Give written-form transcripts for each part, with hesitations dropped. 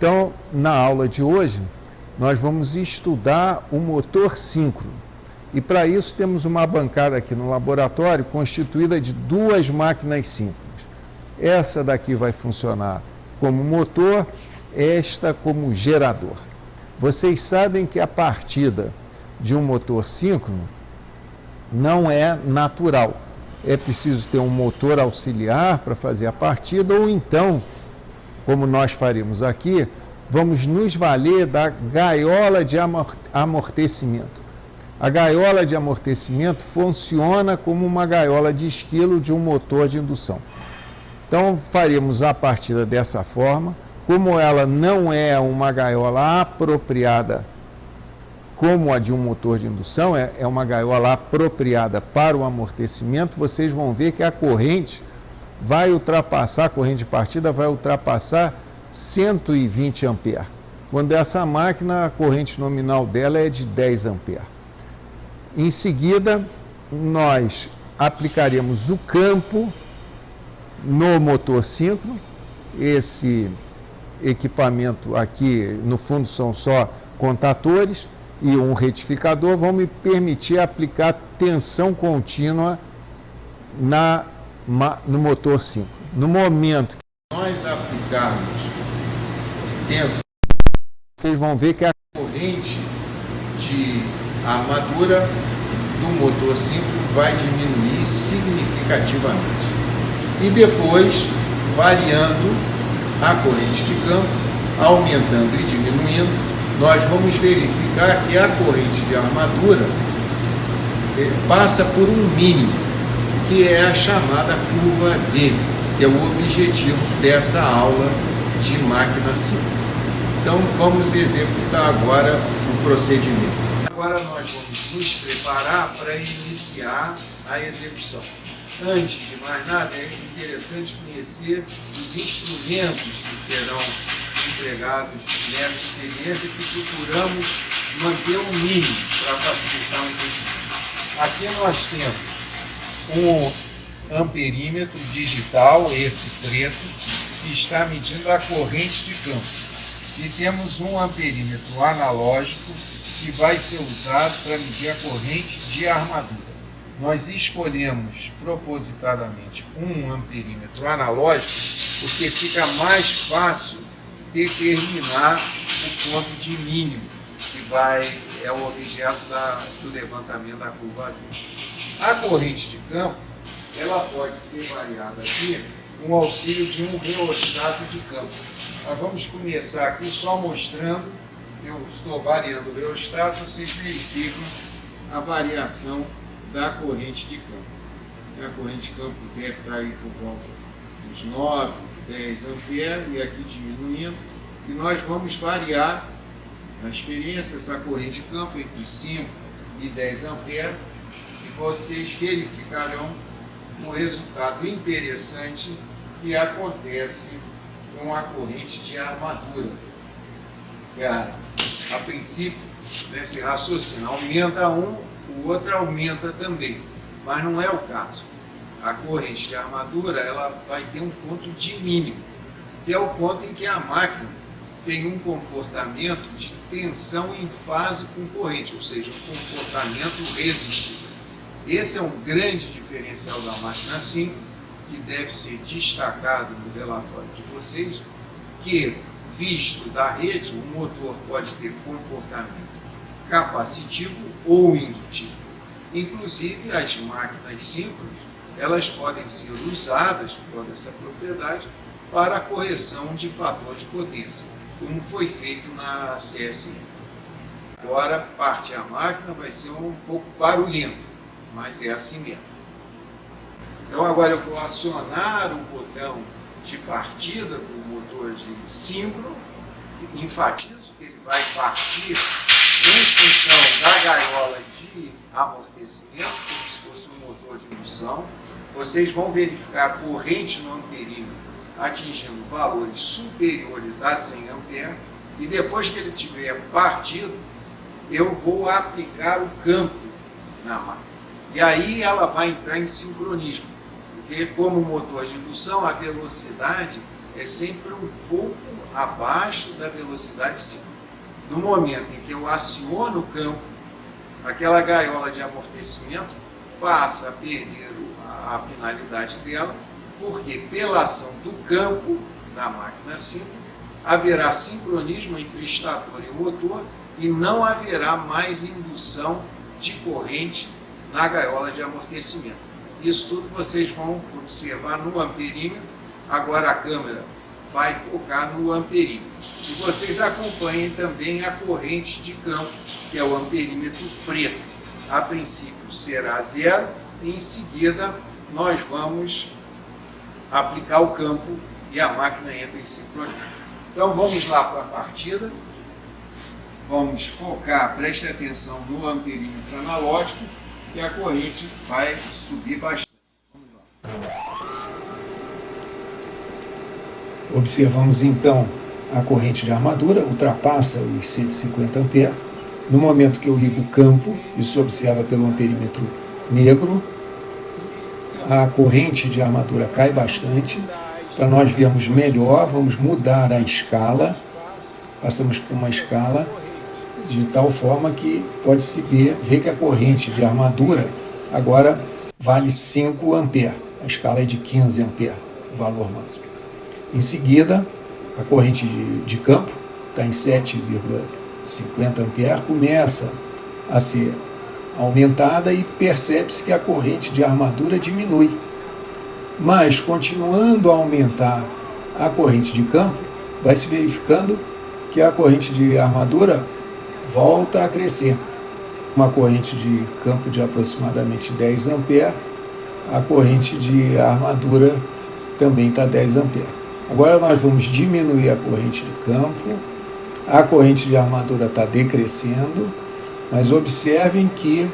Então, na aula de hoje, nós vamos estudar o motor síncrono. E para isso temos uma bancada aqui no laboratório constituída de duas máquinas síncronas. Essa daqui vai funcionar como motor, esta como gerador. Vocês sabem que a partida de um motor síncrono não é natural. É preciso ter um motor auxiliar para fazer a partida, ou então, como nós faremos aqui, vamos nos valer da gaiola de amortecimento. A gaiola de amortecimento funciona como uma gaiola de esquilo de um motor de indução. Então, faremos a partida dessa forma. Como ela não é uma gaiola apropriada como a de um motor de indução, é uma gaiola apropriada para o amortecimento, vocês vão ver que a corrente vai ultrapassar, a corrente de partida vai ultrapassar 120 amperes. Quando essa máquina, a corrente nominal dela é de 10 amperes. Em seguida, nós aplicaremos o campo no motor síncrono. Esse equipamento aqui, no fundo, são só contatores e um retificador, vão me permitir aplicar tensão contínua no motor síncrono. No momento que nós aplicarmos tensão, vocês vão ver que a corrente de armadura do motor síncrono vai diminuir significativamente. E depois, variando a corrente de campo, aumentando e diminuindo, nós vamos verificar que a corrente de armadura passa por um mínimo, que é a chamada curva V, que é o objetivo dessa aula de máquina síncrona. Então, vamos executar agora o procedimento. Agora nós vamos nos preparar para iniciar a execução. Antes de mais nada, é interessante conhecer os instrumentos que serão empregados nessa experiência, que procuramos manter um mínimo para facilitar o entendimento. Aqui nós temos um amperímetro digital, esse preto, que está medindo a corrente de campo. E temos um amperímetro analógico que vai ser usado para medir a corrente de armadura. Nós escolhemos propositadamente um amperímetro analógico porque fica mais fácil determinar o ponto de mínimo, que é o objeto do levantamento da curva V. A corrente de campo ela pode ser variada aqui com o auxílio de um reostato de campo. Nós vamos começar aqui só mostrando, eu estou variando o reostato, vocês verificam a variação da corrente de campo. A corrente de campo deve estar aí por volta dos 9, 10 amperes, e aqui diminuindo, e nós vamos variar na experiência essa corrente de campo entre 5 e 10 amperes, e vocês verificarão um resultado interessante que acontece com a corrente de armadura. A princípio, nesse raciocínio, aumenta um, o outro aumenta também, mas não é o caso. A corrente de armadura ela vai ter um ponto de mínimo, que é o ponto em que a máquina tem um comportamento de tensão em fase com corrente, ou seja, um comportamento resistivo. Esse é um grande diferencial da máquina síncrona, que deve ser destacado no relatório de vocês, que, visto da rede, o motor pode ter comportamento capacitivo ou indutivo. Inclusive, as máquinas síncronas, elas podem ser usadas por essa propriedade para a correção de fator de potência, como foi feito na CSM. Agora, parte a máquina vai ser um pouco barulhento, mas é assim mesmo. Então, agora eu vou acionar o botão de partida do motor de síncrono, enfatizo que ele vai partir em função da gaiola de amortecimento, como se fosse um motor de indução. Vocês vão verificar a corrente no amperímetro atingindo valores superiores a 100 amperes, e depois que ele tiver partido, eu vou aplicar o campo na máquina. E aí ela vai entrar em sincronismo, porque como motor de indução, a velocidade é sempre um pouco abaixo da velocidade 5. No momento em que eu aciono o campo, aquela gaiola de amortecimento passa a perder a finalidade dela, porque pela ação do campo da máquina 5, haverá sincronismo entre estator e motor e não haverá mais indução de corrente na gaiola de amortecimento. Isso tudo vocês vão observar no amperímetro. Agora a câmera vai focar no amperímetro. E vocês acompanhem também a corrente de campo, que é o amperímetro preto. A princípio será 0 e em seguida nós vamos aplicar o campo e a máquina entra em sincronia. Então vamos lá para a partida. Vamos focar, preste atenção no amperímetro analógico e a corrente vai subir bastante. Vamos lá. Observamos então a corrente de armadura, ultrapassa os 150 A. No momento que eu ligo o campo, isso observa pelo amperímetro negro, a corrente de armadura cai bastante. Para nós vermos melhor, vamos mudar a escala, passamos por uma escala de tal forma que pode-se ver que a corrente de armadura agora vale 5 A. A escala é de 15 A, o valor máximo. Em seguida, a corrente de campo está em 7,50 A, começa a ser aumentada e percebe-se que a corrente de armadura diminui. Mas, continuando a aumentar a corrente de campo, vai se verificando que a corrente de armadura volta a crescer. Uma corrente de campo de aproximadamente 10 A, a corrente de armadura também está 10 A. Agora nós vamos diminuir a corrente de campo, a corrente de armadura está decrescendo, mas observem que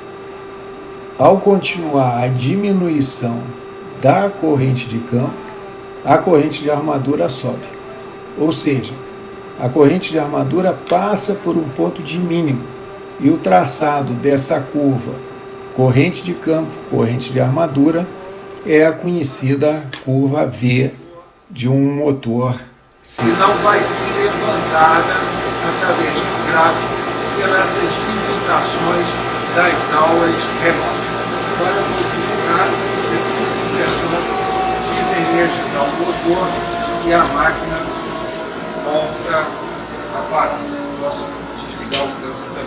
ao continuar a diminuição da corrente de campo, a corrente de armadura sobe. Ou seja, a corrente de armadura passa por um ponto de mínimo e o traçado dessa curva, corrente de campo, corrente de armadura, é a conhecida curva V de um motor C. Não vai ser levantada através do gráfico pelas limitações das aulas remotas. Agora eu vou divulgar é simples, é só desenergizar o motor e a máquina volta a parar. Posso desligar o câmbio também.